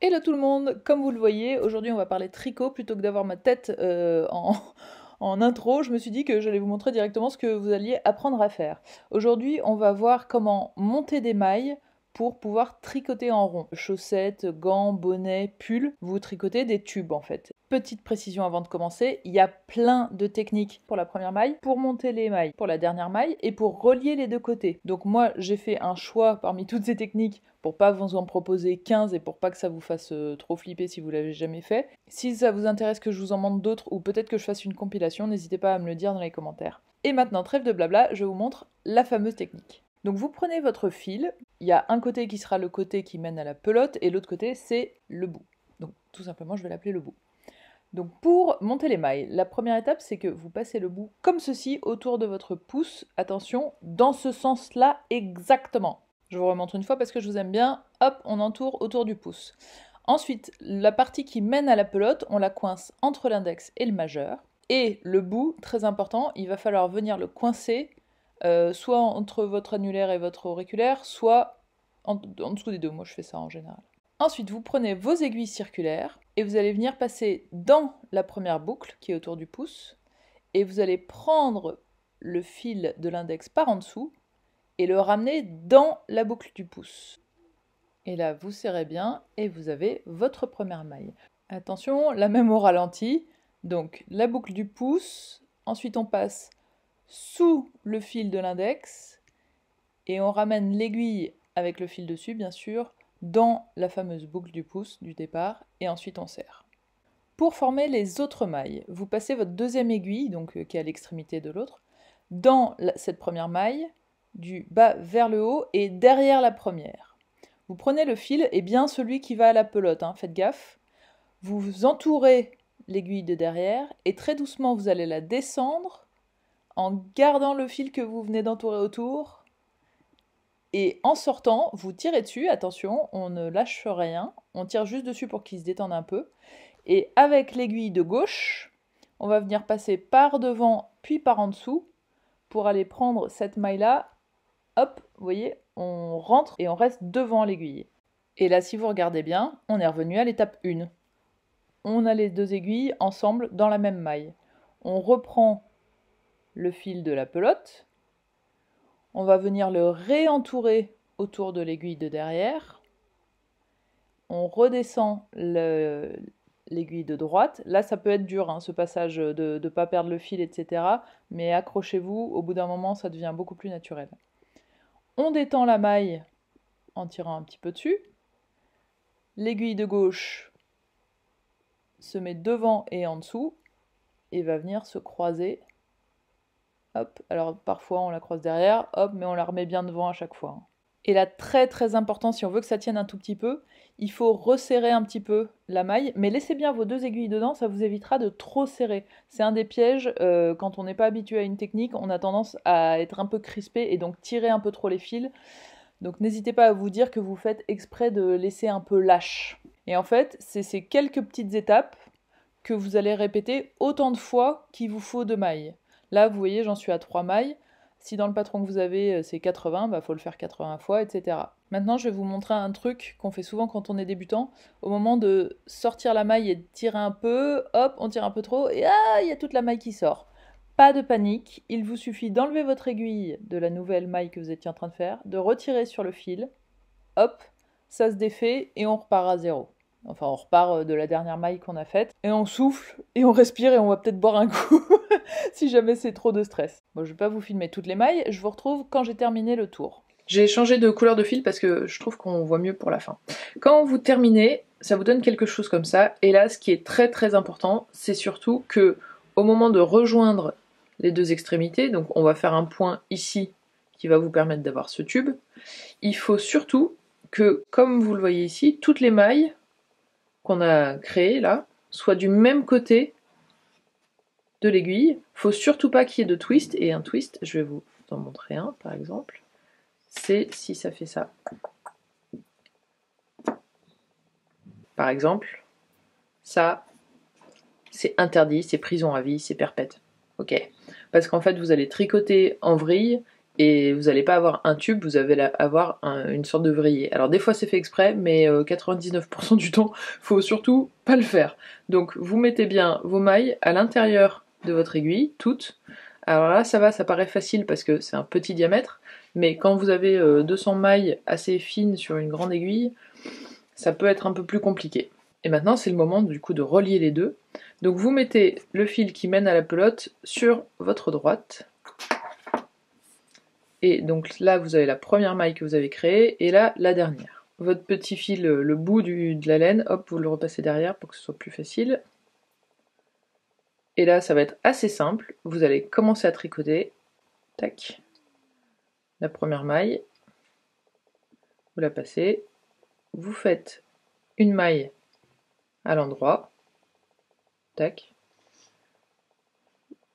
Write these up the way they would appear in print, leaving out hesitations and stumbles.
Hello tout le monde, comme vous le voyez, aujourd'hui on va parler tricot plutôt que d'avoir ma tête en intro. Je me suis dit que j'allais vous montrer directement ce que vous alliez apprendre à faire. Aujourd'hui on va voir comment monter des mailles pour pouvoir tricoter en rond. Chaussettes, gants, bonnets, pulls, vous tricotez des tubes en fait. Petite précision avant de commencer, il y a plein de techniques pour la première maille, pour monter les mailles pour la dernière maille et pour relier les deux côtés. Donc moi j'ai fait un choix parmi toutes ces techniques pour pas vous en proposer 15 et pour pas que ça vous fasse trop flipper si vous l'avez jamais fait. Si ça vous intéresse que je vous en montre d'autres ou peut-être que je fasse une compilation, n'hésitez pas à me le dire dans les commentaires. Et maintenant, trêve de blabla, je vous montre la fameuse technique. Donc vous prenez votre fil, il y a un côté qui sera le côté qui mène à la pelote et l'autre côté c'est le bout. Donc tout simplement je vais l'appeler le bout. Donc pour monter les mailles, la première étape c'est que vous passez le bout comme ceci autour de votre pouce, attention, dans ce sens-là exactement. Je vous remontre une fois parce que je vous aime bien, hop, on entoure autour du pouce. Ensuite, la partie qui mène à la pelote, on la coince entre l'index et le majeur. Et le bout, très important, il va falloir venir le coincer soit entre votre annulaire et votre auriculaire, soit en dessous des deux. Moi, je fais ça en général. Ensuite, vous prenez vos aiguilles circulaires et vous allez venir passer dans la première boucle qui est autour du pouce et vous allez prendre le fil de l'index par en dessous et le ramener dans la boucle du pouce. Et là, vous serrez bien et vous avez votre première maille. Attention, la même au ralenti. Donc, la boucle du pouce. Ensuite, on passe sous le fil de l'index et on ramène l'aiguille avec le fil dessus, bien sûr, dans la fameuse boucle du pouce du départ et ensuite on serre. Pour former les autres mailles, vous passez votre deuxième aiguille, donc qui est à l'extrémité de l'autre, dans cette première maille, du bas vers le haut et derrière la première. Vous prenez le fil et bien celui qui va à la pelote, hein, faites gaffe. Vous entourez l'aiguille de derrière et très doucement vous allez la descendre en gardant le fil que vous venez d'entourer autour. Et en sortant, vous tirez dessus, attention, on ne lâche rien, on tire juste dessus pour qu'il se détende un peu. Et avec l'aiguille de gauche, on va venir passer par devant puis par en dessous pour aller prendre cette maille-là. Hop, vous voyez, on rentre et on reste devant l'aiguille. Et là, si vous regardez bien, on est revenu à l'étape 1. On a les deux aiguilles ensemble dans la même maille. On reprend le fil de la pelote. On va venir le réentourer autour de l'aiguille de derrière. On redescend l'aiguille de droite. Là, ça peut être dur, hein, ce passage de ne pas perdre le fil, etc. Mais accrochez-vous, au bout d'un moment, ça devient beaucoup plus naturel. On détend la maille en tirant un petit peu dessus. L'aiguille de gauche se met devant et en dessous et va venir se croiser. Hop, alors parfois on la croise derrière, hop, mais on la remet bien devant à chaque fois. Et là, très très important, si on veut que ça tienne un tout petit peu, il faut resserrer un petit peu la maille, mais laissez bien vos deux aiguilles dedans, ça vous évitera de trop serrer. C'est un des pièges, quand on n'est pas habitué à une technique, on a tendance à être un peu crispé et donc tirer un peu trop les fils. Donc n'hésitez pas à vous dire que vous faites exprès de laisser un peu lâche. Et en fait, c'est ces quelques petites étapes que vous allez répéter autant de fois qu'il vous faut de mailles. Là, vous voyez, j'en suis à 3 mailles. Si dans le patron que vous avez, c'est 80, bah faut le faire 80 fois, etc. Maintenant, je vais vous montrer un truc qu'on fait souvent quand on est débutant. Au moment de sortir la maille et de tirer un peu, hop, on tire un peu trop, et ah, il y a toute la maille qui sort. Pas de panique, il vous suffit d'enlever votre aiguille de la nouvelle maille que vous étiez en train de faire, de retirer sur le fil, hop, ça se défait et on repart à zéro. Enfin, on repart de la dernière maille qu'on a faite, et on souffle, et on respire, et on va peut-être boire un coup, si jamais c'est trop de stress. Bon, je vais pas vous filmer toutes les mailles, je vous retrouve quand j'ai terminé le tour. J'ai changé de couleur de fil parce que je trouve qu'on voit mieux pour la fin. Quand vous terminez, ça vous donne quelque chose comme ça, et là, ce qui est très très important, c'est surtout que au moment de rejoindre les deux extrémités, donc on va faire un point ici qui va vous permettre d'avoir ce tube, il faut surtout que, comme vous le voyez ici, toutes les mailles qu'on a créées là soient du même côté de l'aiguille. Faut surtout pas qu'il y ait de twist, et un twist, je vais vous en montrer un par exemple, c'est si ça fait ça. Par exemple, ça, c'est interdit, c'est prison à vie, c'est perpète. Ok. Parce qu'en fait, vous allez tricoter en vrille, et vous n'allez pas avoir un tube, vous allez avoir une sorte de vriller. Alors des fois c'est fait exprès, mais 99% du temps, faut surtout pas le faire. Donc vous mettez bien vos mailles à l'intérieur de votre aiguille, toutes. Alors là ça va, ça paraît facile parce que c'est un petit diamètre, mais quand vous avez 200 mailles assez fines sur une grande aiguille, ça peut être un peu plus compliqué. Et maintenant c'est le moment du coup de relier les deux. Donc vous mettez le fil qui mène à la pelote sur votre droite. Et donc là, vous avez la première maille que vous avez créée, et là, la dernière. Votre petit fil, le bout de la laine, hop, vous le repassez derrière pour que ce soit plus facile. Et là, ça va être assez simple. Vous allez commencer à tricoter. Tac. La première maille. Vous la passez. Vous faites une maille à l'endroit. Tac.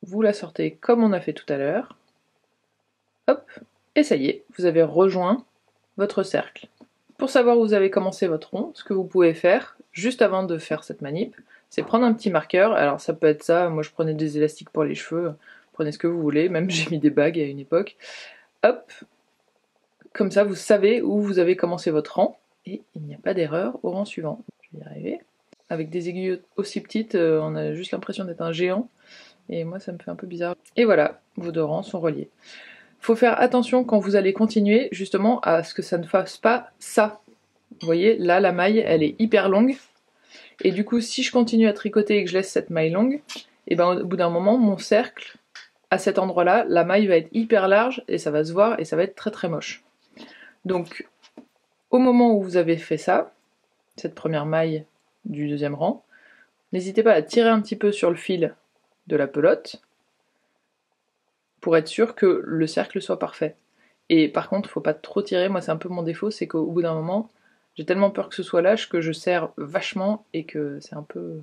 Vous la sortez comme on a fait tout à l'heure. Hop, et ça y est, vous avez rejoint votre cercle. Pour savoir où vous avez commencé votre rond, ce que vous pouvez faire, juste avant de faire cette manip, c'est prendre un petit marqueur. Alors ça peut être ça, moi je prenais des élastiques pour les cheveux, prenez ce que vous voulez, même j'ai mis des bagues à une époque. Hop, comme ça vous savez où vous avez commencé votre rang, et il n'y a pas d'erreur au rang suivant. Je vais y arriver. Avec des aiguilles aussi petites, on a juste l'impression d'être un géant, et moi ça me fait un peu bizarre. Et voilà, vos deux rangs sont reliés. Faut faire attention quand vous allez continuer justement à ce que ça ne fasse pas ça. Vous voyez, là la maille elle est hyper longue, et du coup si je continue à tricoter et que je laisse cette maille longue, et ben au bout d'un moment mon cercle, à cet endroit là, la maille va être hyper large et ça va se voir et ça va être très très moche. Donc au moment où vous avez fait ça, cette première maille du deuxième rang, n'hésitez pas à tirer un petit peu sur le fil de la pelote, pour être sûr que le cercle soit parfait. Et par contre, faut pas trop tirer, moi c'est un peu mon défaut, c'est qu'au bout d'un moment, j'ai tellement peur que ce soit lâche que je serre vachement et que c'est un peu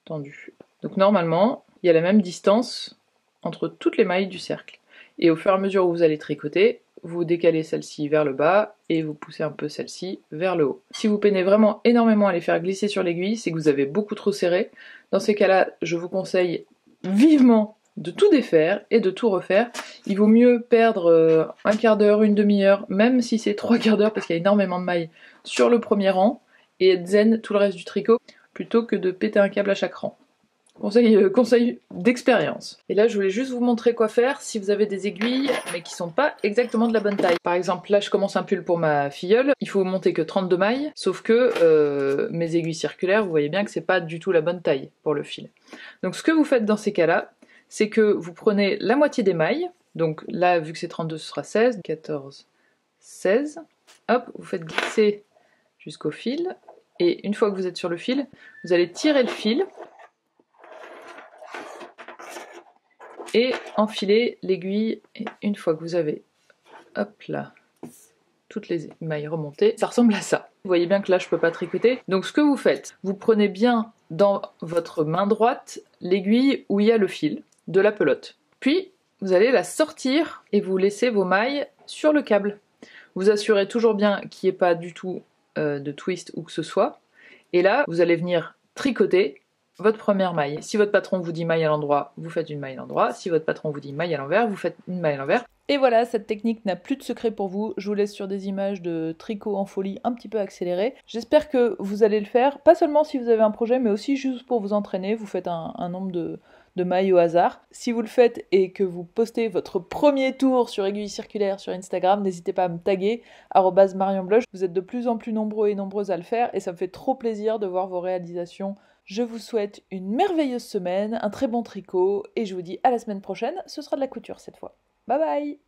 tendu. Donc normalement, il y a la même distance entre toutes les mailles du cercle. Et au fur et à mesure où vous allez tricoter, vous décalez celle-ci vers le bas et vous poussez un peu celle-ci vers le haut. Si vous peinez vraiment énormément à les faire glisser sur l'aiguille, c'est que vous avez beaucoup trop serré. Dans ces cas-là, je vous conseille vivement de tout défaire et de tout refaire. Il vaut mieux perdre un quart d'heure, une demi-heure, même si c'est 3 quarts d'heure parce qu'il y a énormément de mailles sur le premier rang, et être zen tout le reste du tricot, plutôt que de péter un câble à chaque rang. Conseil d'expérience. Et là je voulais juste vous montrer quoi faire si vous avez des aiguilles mais qui sont pas exactement de la bonne taille. Par exemple là je commence un pull pour ma filleule, il faut monter que 32 mailles, sauf que mes aiguilles circulaires, vous voyez bien que c'est pas du tout la bonne taille pour le fil. Donc ce que vous faites dans ces cas-là, c'est que vous prenez la moitié des mailles, donc là vu que c'est 32 ce sera 16, 14, 16, hop, vous faites glisser jusqu'au fil, et une fois que vous êtes sur le fil, vous allez tirer le fil, et enfiler l'aiguille, et une fois que vous avez, hop là, toutes les mailles remontées, ça ressemble à ça. Vous voyez bien que là je peux pas tricoter, donc ce que vous faites, vous prenez bien dans votre main droite l'aiguille où il y a le fil de la pelote. Puis vous allez la sortir et vous laissez vos mailles sur le câble. Vous assurez toujours bien qu'il n'y ait pas du tout de twist ou que ce soit. Et là, vous allez venir tricoter votre première maille. Si votre patron vous dit maille à l'endroit, vous faites une maille à l'endroit. Si votre patron vous dit maille à l'envers, vous faites une maille à l'envers. Et voilà, cette technique n'a plus de secret pour vous. Je vous laisse sur des images de tricot en folie un petit peu accélérées. J'espère que vous allez le faire, pas seulement si vous avez un projet, mais aussi juste pour vous entraîner. Vous faites un nombre de mailles au hasard. Si vous le faites et que vous postez votre premier tour sur Aiguille Circulaire sur Instagram, n'hésitez pas à me taguer, @MarionBloch. Vous êtes de plus en plus nombreux et nombreuses à le faire et ça me fait trop plaisir de voir vos réalisations. Je vous souhaite une merveilleuse semaine, un très bon tricot et je vous dis à la semaine prochaine, ce sera de la couture cette fois. Bye bye!